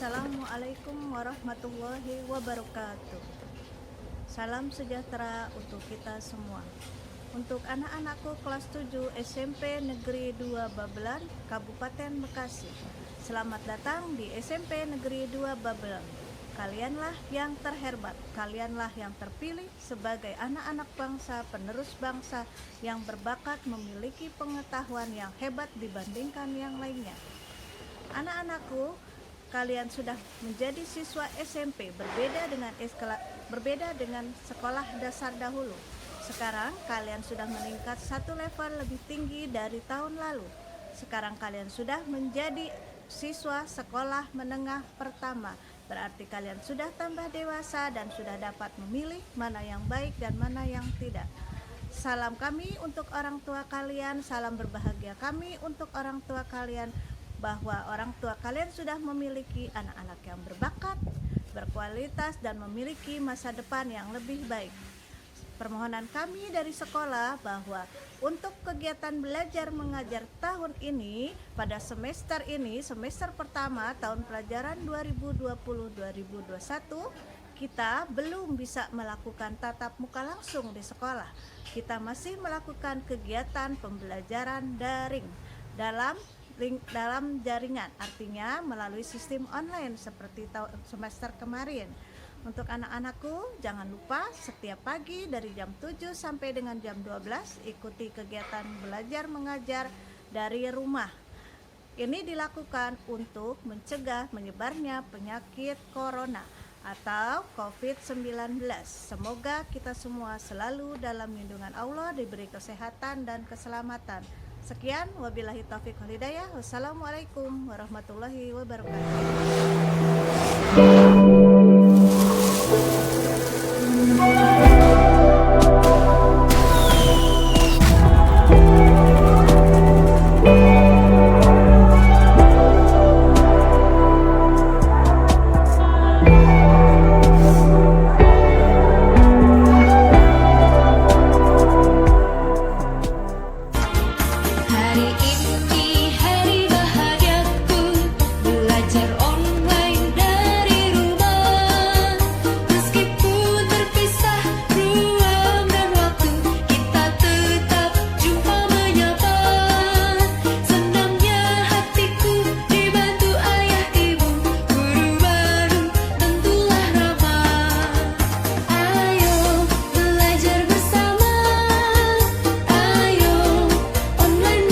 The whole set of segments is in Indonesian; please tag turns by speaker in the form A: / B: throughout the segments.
A: Assalamualaikum warahmatullahi wabarakatuh. Salam sejahtera untuk kita semua. Untuk anak-anakku kelas 7 SMP Negeri 2 Babelan, Kabupaten Bekasi. Selamat datang di SMP Negeri 2 Babelan. Kalianlah yang terhebat, kalianlah yang terpilih sebagai anak-anak bangsa, penerus bangsa yang berbakat memiliki pengetahuan yang hebat dibandingkan yang lainnya. Anak-anakku, kalian sudah menjadi siswa SMP, berbeda dengan sekolah dasar dahulu. Sekarang kalian sudah meningkat satu level lebih tinggi dari tahun lalu. Sekarang kalian sudah menjadi siswa sekolah menengah pertama. Berarti kalian sudah tambah dewasa dan sudah dapat memilih mana yang baik dan mana yang tidak. Salam kami untuk orang tua kalian, salam berbahagia kami untuk orang tua kalian, bahwa orang tua kalian sudah memiliki anak-anak yang berbakat, berkualitas, dan memiliki masa depan yang lebih baik. Permohonan kami dari sekolah bahwa untuk kegiatan belajar mengajar tahun ini, pada semester ini, semester pertama tahun pelajaran 2020-2021, kita belum bisa melakukan tatap muka langsung di sekolah. Kita masih melakukan kegiatan pembelajaran daring dalam jaringan, artinya melalui sistem online seperti semester kemarin. Untuk anak-anakku, jangan lupa setiap pagi dari jam 7 sampai dengan jam 12 ikuti kegiatan belajar mengajar dari rumah. Ini dilakukan untuk mencegah menyebarnya penyakit corona atau COVID-19. Semoga kita semua selalu dalam lindungan Allah, diberi kesehatan dan keselamatan. Sekian, wabillahi taufiq wal hidayah. Wassalamualaikum warahmatullahi wabarakatuh.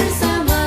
B: Bersama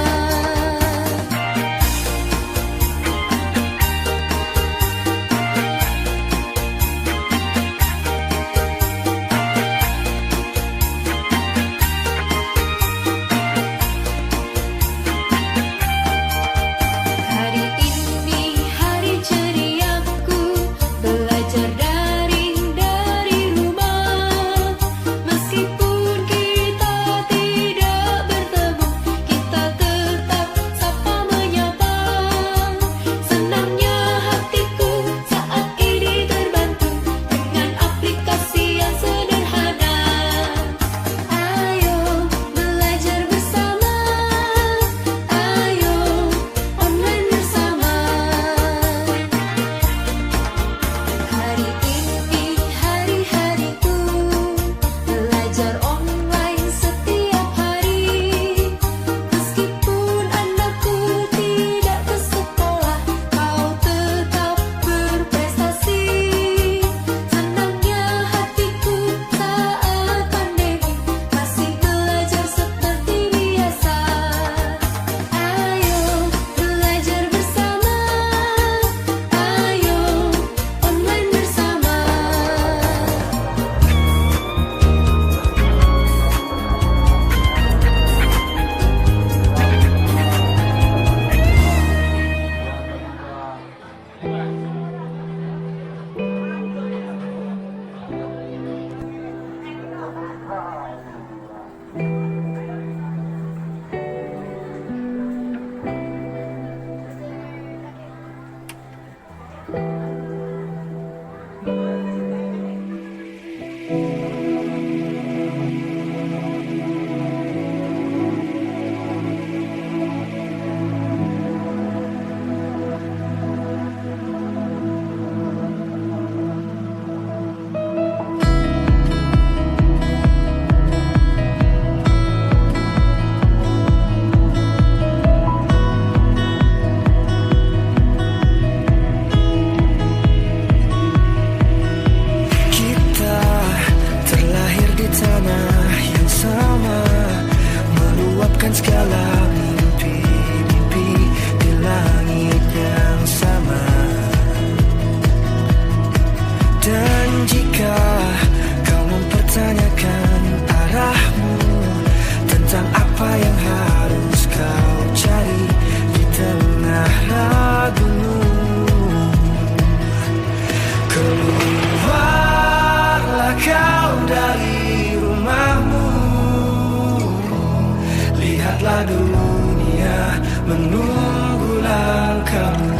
B: kamu.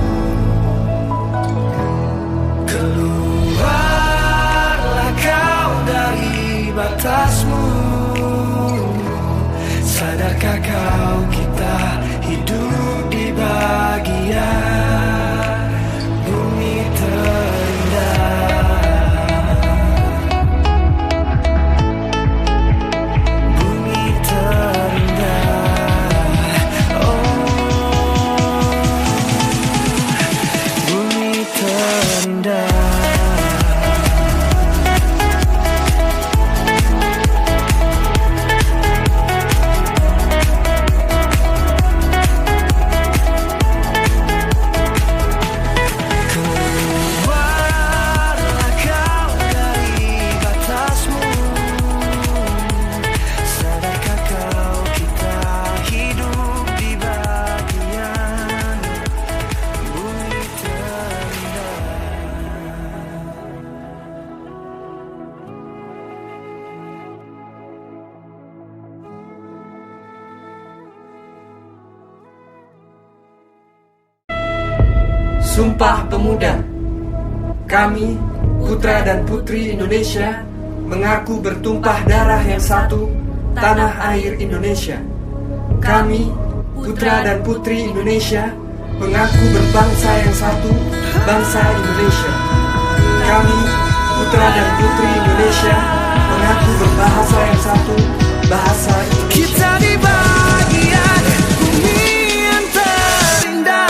B: Keluarlah kau dari batasmu. Sadarkah kau kita hidup di bagian bumi terindah. Bumi terindah. Oh, bumi terindah.
C: Sumpah Pemuda. Kami, putra dan putri Indonesia, mengaku bertumpah darah yang satu, tanah air Indonesia. Kami, putra dan putri Indonesia, mengaku berbangsa yang satu, bangsa Indonesia. Kami, putra dan putri Indonesia, mengaku berbahasa yang satu, bahasa Indonesia.
B: Kita di bagian bumi yang terindah.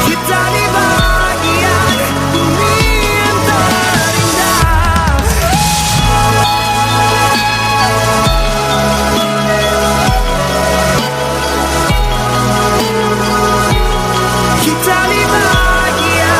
B: Kita di bagian bumi yang terindah. Kita di bagian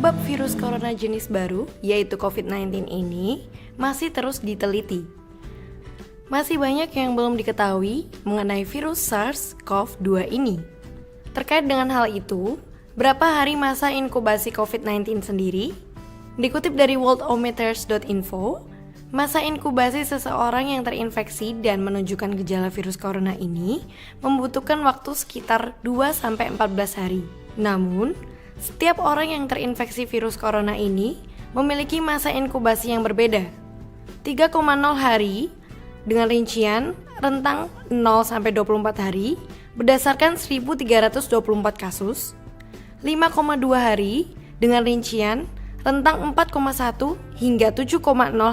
D: penyebab virus corona jenis baru, yaitu COVID-19 ini, masih terus diteliti. Masih banyak yang belum diketahui mengenai virus SARS-CoV-2 ini. Terkait dengan hal itu, berapa hari masa inkubasi COVID-19 sendiri? Dikutip dari worldometers.info, masa inkubasi seseorang yang terinfeksi dan menunjukkan gejala virus corona ini membutuhkan waktu sekitar 2-14 hari. Namun, setiap orang yang terinfeksi virus corona ini memiliki masa inkubasi yang berbeda. 3,0 hari dengan rincian rentang 0-24 hari berdasarkan 1.324 kasus, 5,2 hari dengan rincian rentang 4,1 hingga 7,0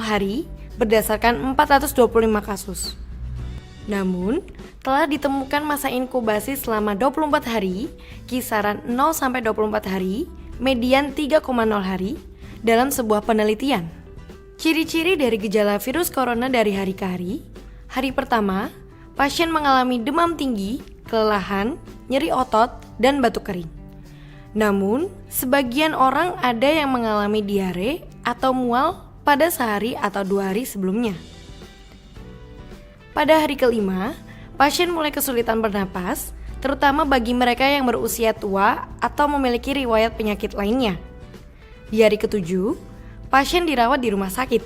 D: hari berdasarkan 425 kasus. Namun, telah ditemukan masa inkubasi selama 24 hari, kisaran 0-24 hari, median 3,0 hari dalam sebuah penelitian. Ciri-ciri dari gejala virus corona dari hari ke hari. Hari pertama, pasien mengalami demam tinggi, kelelahan, nyeri otot, dan batuk kering. Namun, sebagian orang ada yang mengalami diare atau mual pada sehari atau 2 hari sebelumnya. Pada hari kelima, pasien mulai kesulitan bernapas, terutama bagi mereka yang berusia tua atau memiliki riwayat penyakit lainnya. Di hari ketujuh, pasien dirawat di rumah sakit.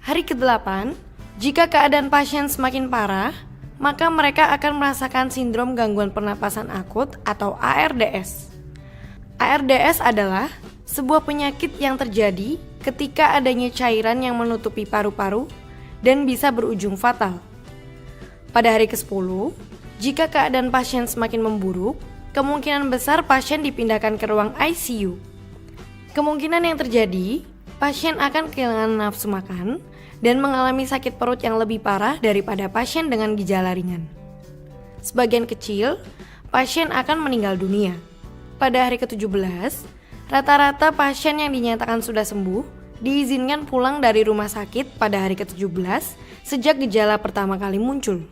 D: Hari ke-8, jika keadaan pasien semakin parah, maka mereka akan merasakan sindrom gangguan pernapasan akut atau ARDS. ARDS adalah sebuah penyakit yang terjadi ketika adanya cairan yang menutupi paru-paru dan bisa berujung fatal. Pada hari ke-10, jika keadaan pasien semakin memburuk, kemungkinan besar pasien dipindahkan ke ruang ICU. Kemungkinan yang terjadi, pasien akan kehilangan nafsu makan dan mengalami sakit perut yang lebih parah daripada pasien dengan gejala ringan. Sebagian kecil, pasien akan meninggal dunia. Pada hari ke-17, rata-rata pasien yang dinyatakan sudah sembuh diizinkan pulang dari rumah sakit pada hari ke-17 sejak gejala pertama kali muncul.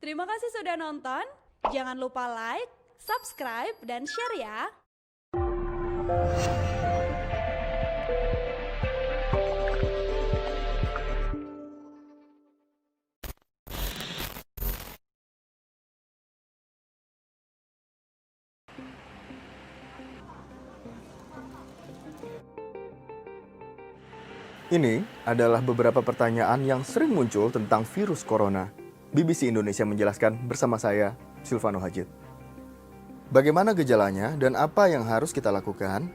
E: Terima kasih sudah nonton. Jangan lupa like, subscribe, dan share ya.
F: Ini adalah beberapa pertanyaan yang sering muncul tentang virus corona. BBC Indonesia menjelaskan bersama saya, Silvano Hajid. Bagaimana gejalanya dan apa yang harus kita lakukan?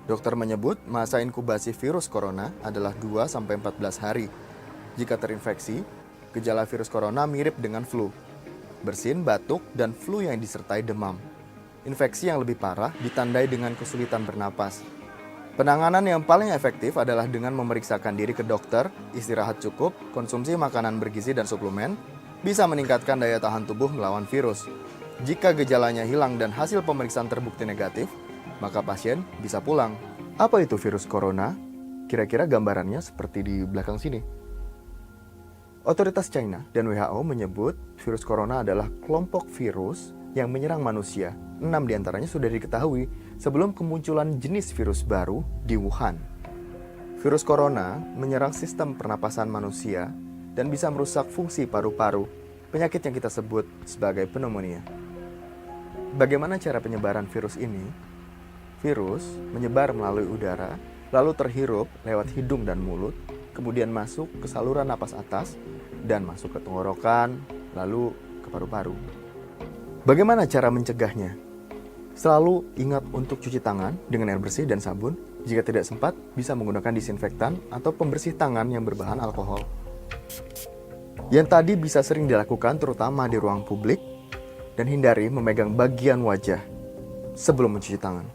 F: Dokter menyebut masa inkubasi virus corona adalah 2-14 hari. Jika terinfeksi, gejala virus corona mirip dengan flu. Bersin, batuk, dan flu yang disertai demam. Infeksi yang lebih parah ditandai dengan kesulitan bernapas. Penanganan yang paling efektif adalah dengan memeriksakan diri ke dokter, istirahat cukup, konsumsi makanan bergizi dan suplemen, bisa meningkatkan daya tahan tubuh melawan virus. Jika gejalanya hilang dan hasil pemeriksaan terbukti negatif, maka pasien bisa pulang. Apa itu virus corona? Kira-kira gambarannya seperti di belakang sini. Otoritas China dan WHO menyebut virus corona adalah kelompok virus yang menyerang manusia. 6 diantaranya sudah diketahui sebelum kemunculan jenis virus baru di Wuhan. Virus corona menyerang sistem pernapasan manusia dan bisa merusak fungsi paru-paru, penyakit yang kita sebut sebagai pneumonia. Bagaimana cara penyebaran virus ini? Virus menyebar melalui udara, lalu terhirup lewat hidung dan mulut, kemudian masuk ke saluran napas atas, dan masuk ke tenggorokan, lalu ke paru-paru. Bagaimana cara mencegahnya? Selalu ingat untuk cuci tangan dengan air bersih dan sabun. Jika tidak sempat, bisa menggunakan disinfektan atau pembersih tangan yang berbahan alkohol. Yang tadi bisa sering dilakukan terutama di ruang publik, dan hindari memegang bagian wajah sebelum mencuci tangan.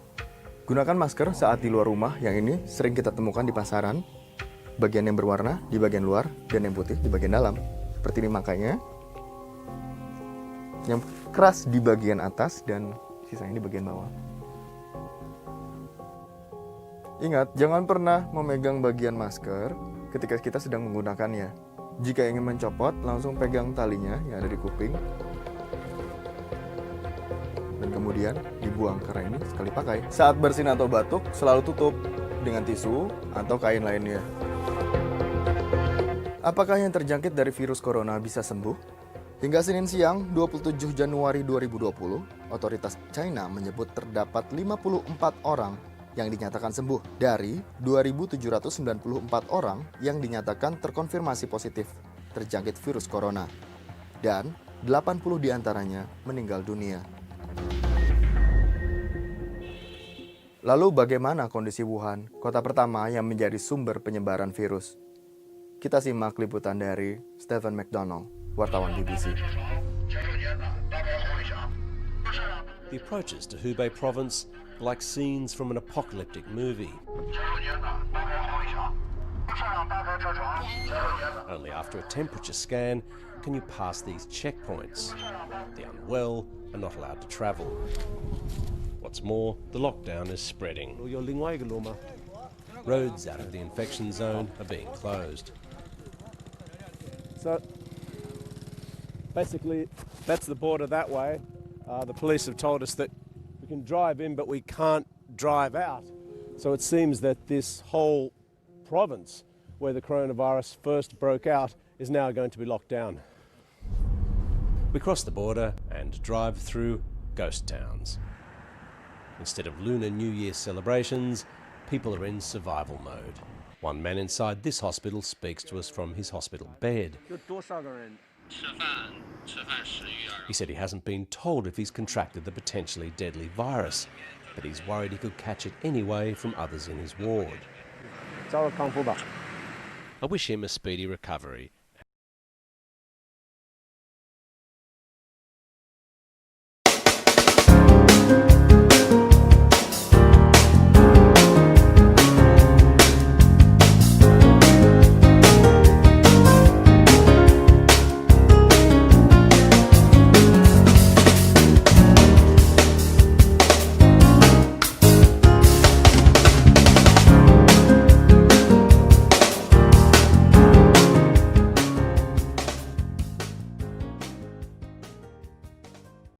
F: Gunakan masker saat di luar rumah, yang ini sering kita temukan di pasaran. Bagian yang berwarna di bagian luar dan yang putih di bagian dalam. Seperti ini makanya. Yang keras di bagian atas dan sisanya di bagian bawah. Ingat, jangan pernah memegang bagian masker ketika kita sedang menggunakannya. Jika ingin mencopot, langsung pegang talinya yang ada di kuping. Dan kemudian kemudian dibuang karena ini sekali pakai. Saat bersin atau batuk, selalu tutup dengan tisu atau kain lainnya. Apakah yang terjangkit dari virus corona bisa sembuh? Hingga Senin siang, 27 Januari 2020, otoritas China menyebut terdapat 54 orang yang dinyatakan sembuh dari 2.794 orang yang dinyatakan terkonfirmasi positif terjangkit virus corona. Dan 80 diantaranya meninggal dunia. Lalu bagaimana kondisi Wuhan, kota pertama yang menjadi sumber penyebaran virus? Kita simak liputan dari Stephen McDonald, wartawan BBC.
G: The approaches to Hubei province are like scenes from an apocalyptic movie. Only after a temperature scan can you pass these checkpoints. The unwell are not allowed to travel. What's more, the lockdown is spreading. Roads out of the infection zone are being closed.
H: So basically, that's the border that way. The police have told us that we can drive in, but we can't drive out. So it seems that this whole province where the coronavirus first broke out is now going to be locked down.
G: We cross the border and drive through ghost towns. Instead of Lunar New Year celebrations, people are in survival mode. One man inside this hospital speaks to us from his hospital bed. He said he hasn't been told if he's contracted the potentially deadly virus, but he's worried he could catch it anyway from others in his ward. I wish him a speedy recovery,